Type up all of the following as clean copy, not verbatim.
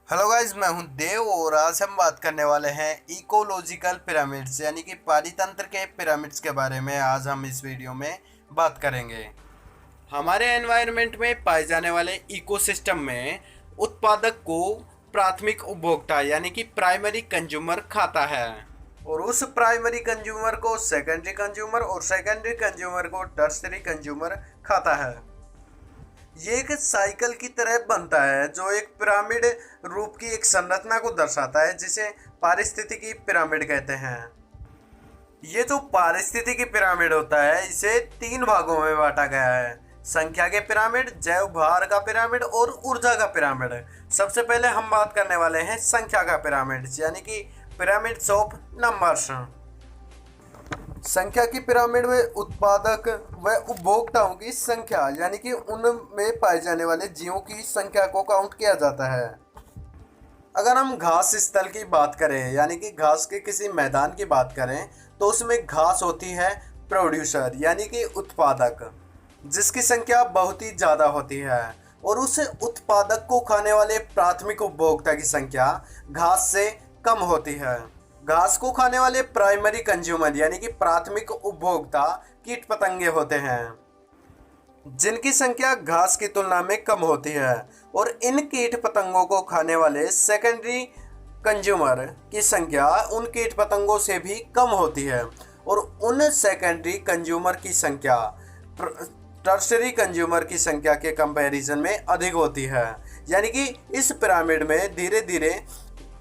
Hello guys, मैं हूं देव और आज हम बात करने वाले हैं इकोलॉजिकल पिरामिड्स यानी कि पारितंत्र के पिरामिड्स के बारे में। आज हम इस वीडियो में बात करेंगे। हमारे एनवायरनमेंट में पाए जाने वाले इकोसिस्टम में उत्पादक को प्राथमिक उपभोक्ता यानी कि प्राइमरी कंज्यूमर खाता है और उस प्राइमरी कंज्यूमर को सेकेंडरी कंज्यूमर और सेकेंडरी कंज्यूमर को टर्सरी कंज्यूमर खाता है। ये एक साइकिल की तरह बनता है जो एक पिरामिड रूप की एक संरचना को दर्शाता है जिसे पारिस्थितिकी पिरामिड कहते हैं। ये जो पारिस्थितिकी पिरामिड होता है इसे तीन भागों में बांटा गया है: संख्या के पिरामिड, जैव भार का पिरामिड और ऊर्जा का पिरामिड। सबसे पहले हम बात करने वाले हैं संख्या का पिरामिड यानी कि पिरामिड्स ऑफ नंबर्स। संख्या की पिरामिड में उत्पादक व उपभोक्ताओं की संख्या यानी कि उनमें पाए जाने वाले जीवों की संख्या को काउंट किया जाता है। अगर हम घास स्थल की बात करें यानी कि घास के किसी मैदान की बात करें तो उसमें घास होती है प्रोड्यूसर यानी कि उत्पादक, जिसकी संख्या बहुत ही ज़्यादा होती है, और उस उत्पादक को खाने वाले प्राथमिक उपभोक्ता की संख्या घास से कम होती है। घास को खाने वाले प्राइमरी कंज्यूमर यानी कि प्राथमिक उपभोक्ता कीट पतंगे होते हैं, जिनकी संख्या घास की तुलना में कम होती है, और इन कीट पतंगों को खाने वाले सेकेंडरी कंज्यूमर की संख्या उन कीट पतंगों से भी कम होती है, और उन सेकेंडरी कंज्यूमर की संख्या टर्सरी कंज्यूमर की संख्या के कंपैरिजन में अधिक होती है। यानी कि इस पिरामिड में धीरे धीरे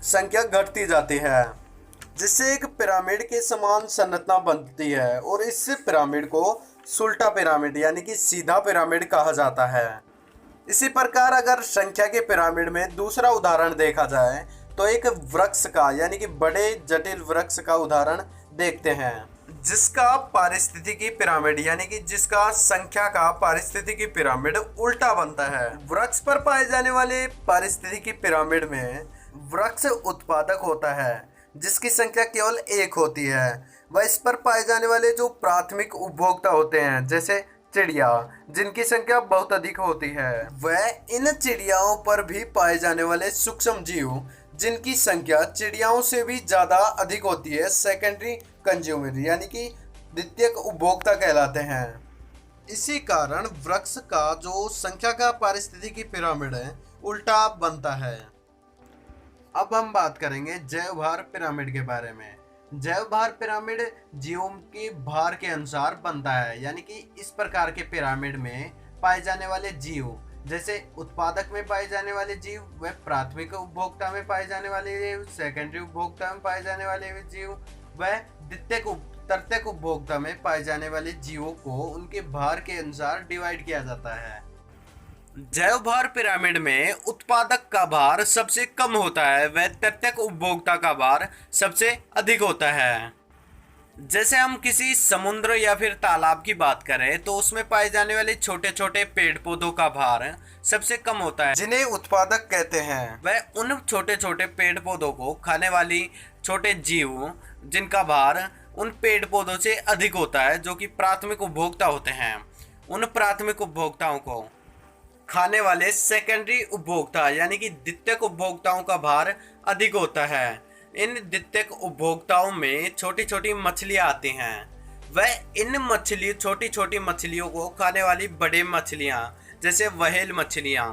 संख्या घटती जाती है, जिससे एक पिरामिड के समान संरचना बनती है, और इस पिरामिड को सुल्टा पिरामिड यानी कि सीधा पिरामिड कहा जाता है। इसी प्रकार अगर संख्या के पिरामिड में दूसरा उदाहरण देखा जाए तो एक वृक्ष का यानी कि बड़े जटिल वृक्ष का उदाहरण देखते हैं, जिसका पारिस्थितिकी पिरामिड यानी कि जिसका संख्या का पारिस्थितिकी पिरामिड उल्टा बनता है। वृक्ष पर पाए जाने वाले पारिस्थितिकी पिरामिड में वृक्ष उत्पादक होता है जिसकी संख्या केवल एक होती है। वह इस पर पाए जाने वाले जो प्राथमिक उपभोक्ता होते हैं जैसे चिड़िया, जिनकी संख्या बहुत अधिक होती है। वह इन चिड़ियाओं पर भी पाए जाने वाले सूक्ष्म जीव जिनकी संख्या चिड़ियाओं से भी ज़्यादा अधिक होती है, सेकेंडरी कंज्यूमर यानी कि द्वितीयक उपभोक्ता कहलाते हैं। इसी कारण वृक्ष का जो संख्या का पारिस्थितिकी पिरामिड है उल्टा बनता है। अब हम बात करेंगे जैव भार पिरामिड के बारे में। जैव भार पिरामिड जीवों के भार के अनुसार बनता है, यानी कि इस प्रकार के पिरामिड में पाए जाने वाले जीव जैसे उत्पादक में पाए जाने वाले जीव, व प्राथमिक उपभोक्ता में पाए जाने वाले जीव, सेकेंडरी उपभोक्ता में पाए जाने वाले जीव, व तृतीयक उपभोक्ता में पाए जाने वाले जीवों को उनके भार के अनुसार डिवाइड किया जाता है। जैव भार पिरामिड में उत्पादक का भार सबसे कम होता है व तृतीयक उपभोक्ता का भार सबसे अधिक होता है। जैसे हम किसी समुद्र या फिर तालाब की बात करें तो उसमें पाए जाने वाले छोटे छोटे पेड़ पौधों का भार सबसे कम होता है, जिन्हें उत्पादक कहते हैं। वह उन छोटे छोटे पेड़ पौधों को खाने वाली छोटे जीव जिनका भार उन पेड़ पौधों से अधिक होता है, जो कि प्राथमिक उपभोक्ता होते हैं। उन प्राथमिक उपभोक्ताओं को खाने वाले सेकेंडरी उपभोक्ता यानी कि द्वितीयक उपभोक्ताओं का भार अधिक होता है। इन द्वितीयक उपभोक्ताओं में छोटी छोटी मछलियां आती हैं। वह इन छोटी छोटी मछलियों को खाने वाली बड़े मछलियां जैसे व्हेल मछलियां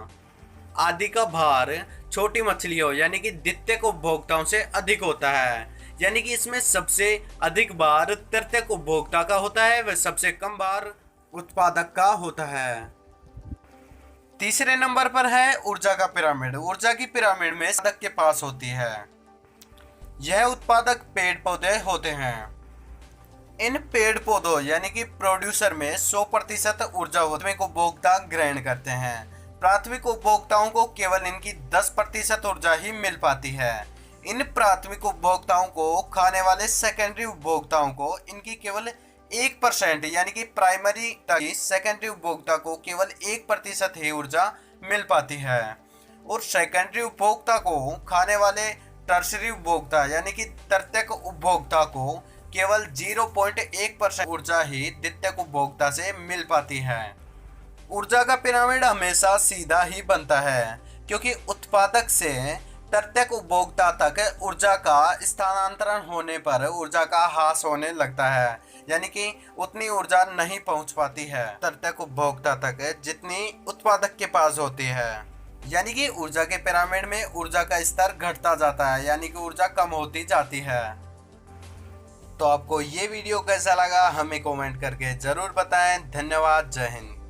आदि का भार छोटी मछलियों यानी कि द्वितीयक उपभोक्ताओं से अधिक होता है। यानी कि इसमें सबसे अधिक भार तृतीयक उपभोक्ता का होता है, वह सबसे कम भार उत्पादक का होता है। तीसरे नंबर पर है ऊर्जा का पिरामिड। ऊर्जा की पिरामिड में उत्पादक के पास होती है। यह उत्पादक पेड़ पौधे होते हैं। इन पेड़ पौधों यानी कि प्रोड्यूसर में 100% ऊर्जा प्राथमिक उपभोक्ता ग्रहण करते हैं। प्राथमिक उपभोक्ताओं को केवल इनकी 10% ऊर्जा ही मिल पाती है। इन प्राथमिक उपभोक्ताओं को खाने वाले सेकेंडरी उपभोक्ताओं को इनकी केवल 1% यानी कि प्राइमरी सेकेंडरी उपभोक्ता को केवल 1% ही ऊर्जा मिल पाती है, और सेकेंडरी उपभोक्ता को खाने वाले टर्सरी उपभोक्ता यानी कि तृतीयक उपभोक्ता को केवल 0.1% ऊर्जा ही द्वितीयक उपभोक्ता से मिल पाती है। ऊर्जा का पिरामिड हमेशा सीधा ही बनता है, क्योंकि उत्पादक से प्रत्येक उपभोक्ता तक ऊर्जा का स्थानांतरण होने पर ऊर्जा का ह्रास होने लगता है, यानी कि उतनी ऊर्जा नहीं पहुंच पाती है प्रत्येक उपभोक्ता तक जितनी उत्पादक के पास होती है। यानी कि ऊर्जा के पिरामिड में ऊर्जा का स्तर घटता जाता है, यानी कि ऊर्जा कम होती जाती है। तो आपको ये वीडियो कैसा लगा हमें कमेंट करके जरूर बताएं। धन्यवाद। जय हिंद।